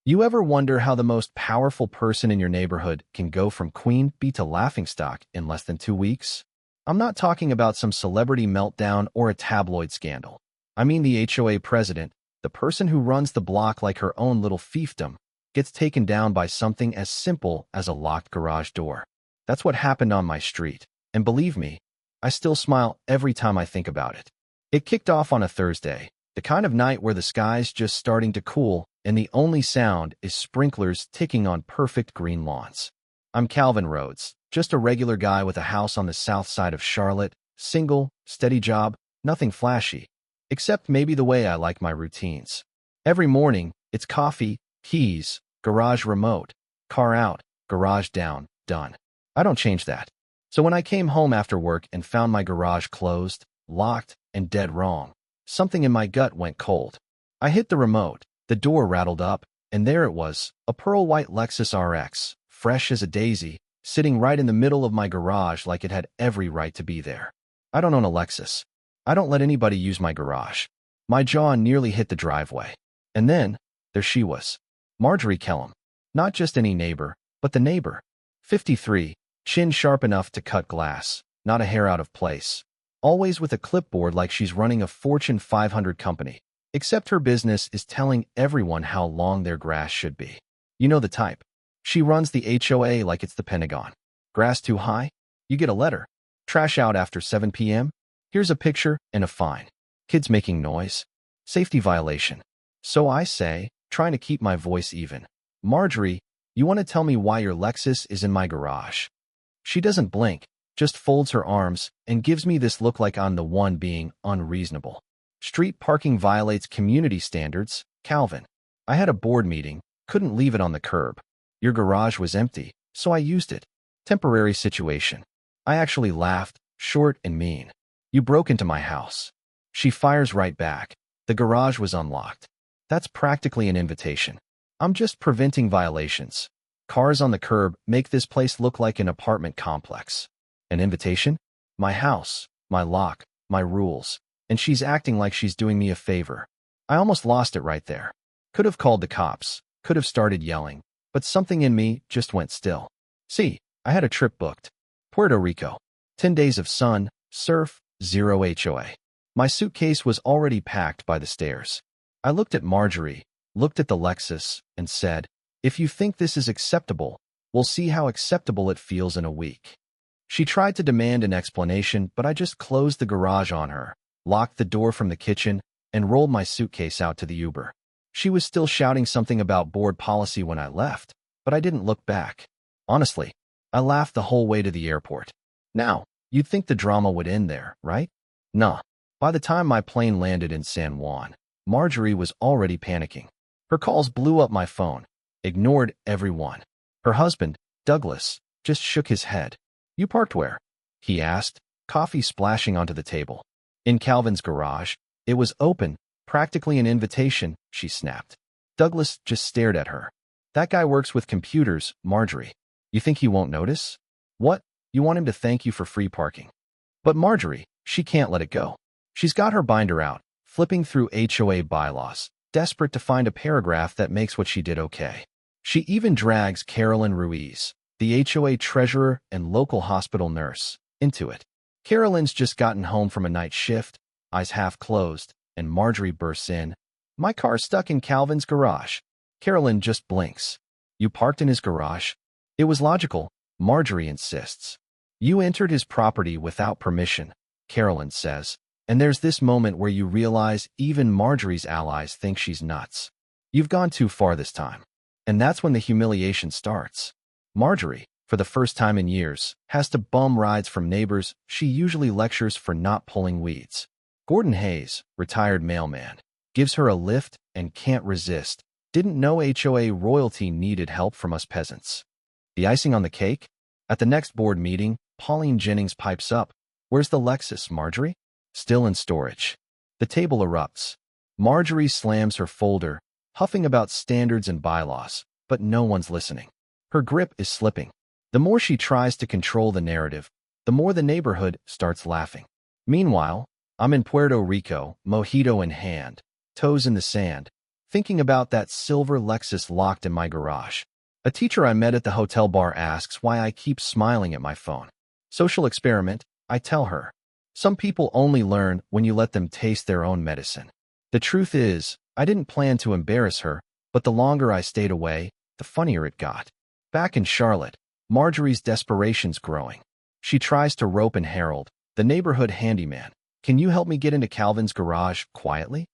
You ever wonder how the most powerful person in your neighborhood can go from queen bee to laughingstock in less than 2 weeks? I'm not talking about some celebrity meltdown or a tabloid scandal. I mean the HOA president, the person who runs the block like her own little fiefdom, gets taken down by something as simple as a locked garage door. That's what happened on my street, and believe me, I still smile every time I think about it. It kicked off on a Thursday, the kind of night where the sky's just starting to cool and the only sound is sprinklers ticking on perfect green lawns. I'm Calvin Rhodes, just a regular guy with a house on the south side of Charlotte, single, steady job, nothing flashy, except maybe the way I like my routines. Every morning, it's coffee, keys, garage remote, car out, garage down, done. I don't change that. So when I came home after work and found my garage closed, locked, and dead wrong, something in my gut went cold. I hit the remote, the door rattled up, and there it was, a pearl white Lexus RX, fresh as a daisy, sitting right in the middle of my garage like it had every right to be there. I don't own a Lexus. I don't let anybody use my garage. My jaw nearly hit the driveway. And then, there she was. Marjorie Kellum. Not just any neighbor, but the neighbor. 53, chin sharp enough to cut glass, not a hair out of place. Always with a clipboard like she's running a Fortune 500 company. Except her business is telling everyone how long their grass should be. You know the type. She runs the HOA like it's the Pentagon. Grass too high? You get a letter. Trash out after 7 p.m.? Here's a picture and a fine. Kids making noise? Safety violation. So I say, trying to keep my voice even. Marjorie, you want to tell me why your Lexus is in my garage? She doesn't blink, just folds her arms and gives me this look like I'm the one being unreasonable. Street parking violates community standards, Calvin. I had a board meeting, couldn't leave it on the curb. Your garage was empty, so I used it. Temporary situation. I actually laughed, short and mean. You broke into my house. She fires right back. The garage was unlocked. That's practically an invitation. I'm just preventing violations. Cars on the curb make this place look like an apartment complex. An invitation? My house, my lock, my rules. And she's acting like she's doing me a favor. I almost lost it right there. Could have called the cops, could have started yelling, but something in me just went still. See, I had a trip booked. Puerto Rico. 10 days of sun, surf, 0 HOA. My suitcase was already packed by the stairs. I looked at Marjorie, looked at the Lexus, and said, if you think this is acceptable, we'll see how acceptable it feels in a week. She tried to demand an explanation, but I just closed the garage on her, locked the door from the kitchen, and rolled my suitcase out to the Uber. She was still shouting something about board policy when I left, but I didn't look back. Honestly, I laughed the whole way to the airport. Now, you'd think the drama would end there, right? Nah. By the time my plane landed in San Juan, Marjorie was already panicking. Her calls blew up my phone, ignored everyone. Her husband, Douglas, just shook his head. You parked where? He asked, coffee splashing onto the table. In Calvin's garage. It was open, practically an invitation, she snapped. Douglas just stared at her. That guy works with computers, Marjorie. You think he won't notice? What? You want him to thank you for free parking? But Marjorie, she can't let it go. She's got her binder out, flipping through HOA bylaws, desperate to find a paragraph that makes what she did okay. She even drags Carolyn Ruiz, the HOA treasurer and local hospital nurse, into it. Carolyn's just gotten home from a night shift, eyes half closed, and Marjorie bursts in. My car's stuck in Calvin's garage. Carolyn just blinks. You parked in his garage? It was logical, Marjorie insists. You entered his property without permission, Carolyn says, and there's this moment where you realize even Marjorie's allies think she's nuts. You've gone too far this time. And that's when the humiliation starts. Marjorie, for the first time in years, has to bum rides from neighbors she usually lectures for not pulling weeds. Gordon Hayes, retired mailman, gives her a lift and can't resist. Didn't know HOA royalty needed help from us peasants. The icing on the cake? At the next board meeting, Pauline Jennings pipes up. Where's the Lexus, Marjorie? Still in storage. The table erupts. Marjorie slams her folder, huffing about standards and bylaws, but no one's listening. Her grip is slipping. The more she tries to control the narrative, the more the neighborhood starts laughing. Meanwhile, I'm in Puerto Rico, mojito in hand, toes in the sand, thinking about that silver Lexus locked in my garage. A teacher I met at the hotel bar asks why I keep smiling at my phone. Social experiment, I tell her. Some people only learn when you let them taste their own medicine. The truth is, I didn't plan to embarrass her, but the longer I stayed away, the funnier it got. Back in Charlotte, Marjorie's desperation's growing. She tries to rope in Harold, the neighborhood handyman. Can you help me get into Calvin's garage quietly?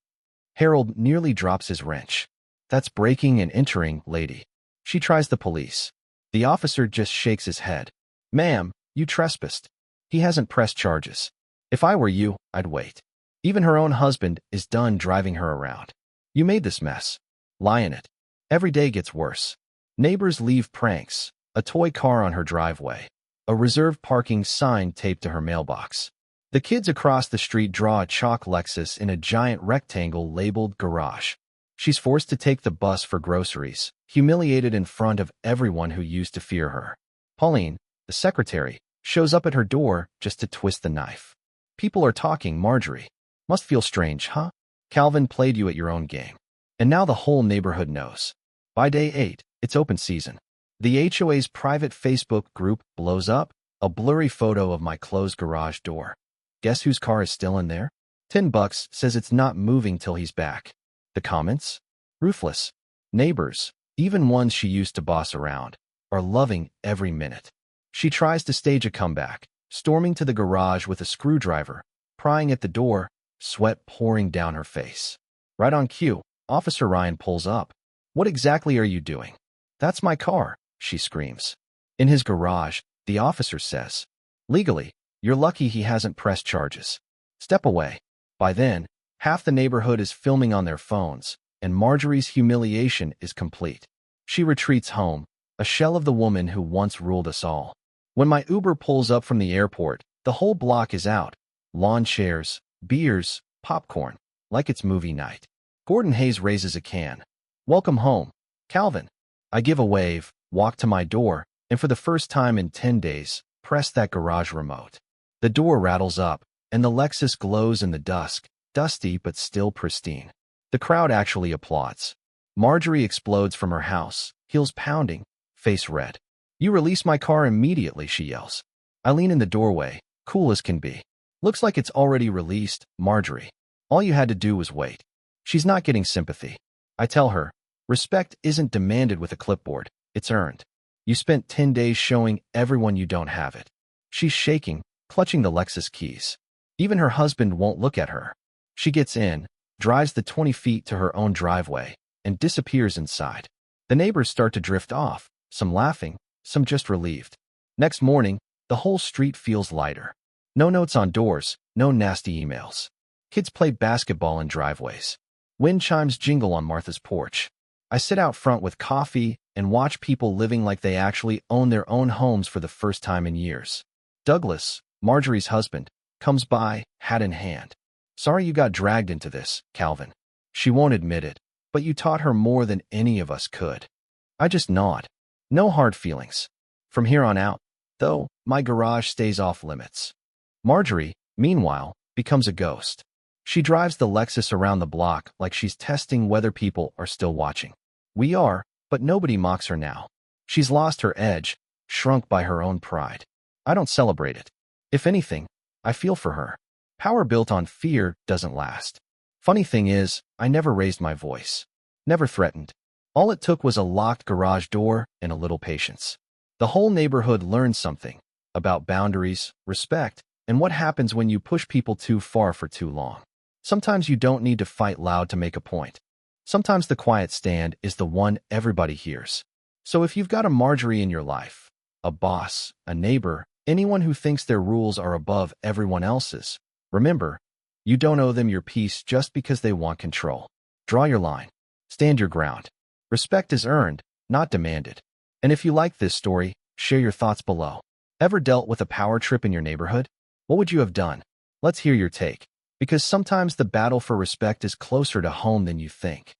Harold nearly drops his wrench. That's breaking and entering, lady. She tries the police. The officer just shakes his head. Ma'am, you trespassed. He hasn't pressed charges. If I were you, I'd wait. Even her own husband is done driving her around. You made this mess. Lie in it. Every day gets worse. Neighbors leave pranks, a toy car on her driveway, a reserved parking sign taped to her mailbox. The kids across the street draw a chalk Lexus in a giant rectangle labeled garage. She's forced to take the bus for groceries, humiliated in front of everyone who used to fear her. Pauline, the secretary, shows up at her door just to twist the knife. People are talking, Marjorie. Must feel strange, huh? Calvin played you at your own game. And now the whole neighborhood knows. By day 8, it's open season. The HOA's private Facebook group blows up, a blurry photo of my closed garage door. Guess whose car is still in there? $10 says it's not moving till he's back. The comments? Ruthless. Neighbors, even ones she used to boss around, are loving every minute. She tries to stage a comeback, storming to the garage with a screwdriver, prying at the door, sweat pouring down her face. Right on cue, Officer Ryan pulls up. What exactly are you doing? That's my car, she screams. In his garage, the officer says. Legally, you're lucky he hasn't pressed charges. Step away. By then, half the neighborhood is filming on their phones, and Marjorie's humiliation is complete. She retreats home, a shell of the woman who once ruled us all. When my Uber pulls up from the airport, the whole block is out. Lawn chairs, beers, popcorn, like it's movie night. Gordon Hayes raises a can. Welcome home, Calvin. I give a wave, walk to my door, and for the first time in 10 days, press that garage remote. The door rattles up, and the Lexus glows in the dusk, dusty but still pristine. The crowd actually applauds. Marjorie explodes from her house, heels pounding, face red. You release my car immediately, she yells. I lean in the doorway, cool as can be. Looks like it's already released, Marjorie. All you had to do was wait. She's not getting sympathy. I tell her, respect isn't demanded with a clipboard, it's earned. You spent 10 days showing everyone you don't have it. She's shaking, clutching the Lexus keys. Even her husband won't look at her. She gets in, drives the 20 feet to her own driveway, and disappears inside. The neighbors start to drift off, some laughing, some just relieved. Next morning, the whole street feels lighter. No notes on doors, no nasty emails. Kids play basketball in driveways. Wind chimes jingle on Martha's porch. I sit out front with coffee and watch people living like they actually own their own homes for the first time in years. Douglas, Marjorie's husband, comes by, hat in hand. Sorry you got dragged into this, Calvin. She won't admit it, but you taught her more than any of us could. I just nod. No hard feelings. From here on out, though, my garage stays off limits. Marjorie, meanwhile, becomes a ghost. She drives the Lexus around the block like she's testing whether people are still watching. We are, but nobody mocks her now. She's lost her edge, shrunk by her own pride. I don't celebrate it. If anything, I feel for her. Power built on fear doesn't last. Funny thing is, I never raised my voice. Never threatened. All it took was a locked garage door and a little patience. The whole neighborhood learned something about boundaries, respect, and what happens when you push people too far for too long. Sometimes you don't need to fight loud to make a point. Sometimes the quiet stand is the one everybody hears. So if you've got a Marjorie in your life, a boss, a neighbor, anyone who thinks their rules are above everyone else's, remember, you don't owe them your peace just because they want control. Draw your line. Stand your ground. Respect is earned, not demanded. And if you like this story, share your thoughts below. Ever dealt with a power trip in your neighborhood? What would you have done? Let's hear your take. Because sometimes the battle for respect is closer to home than you think.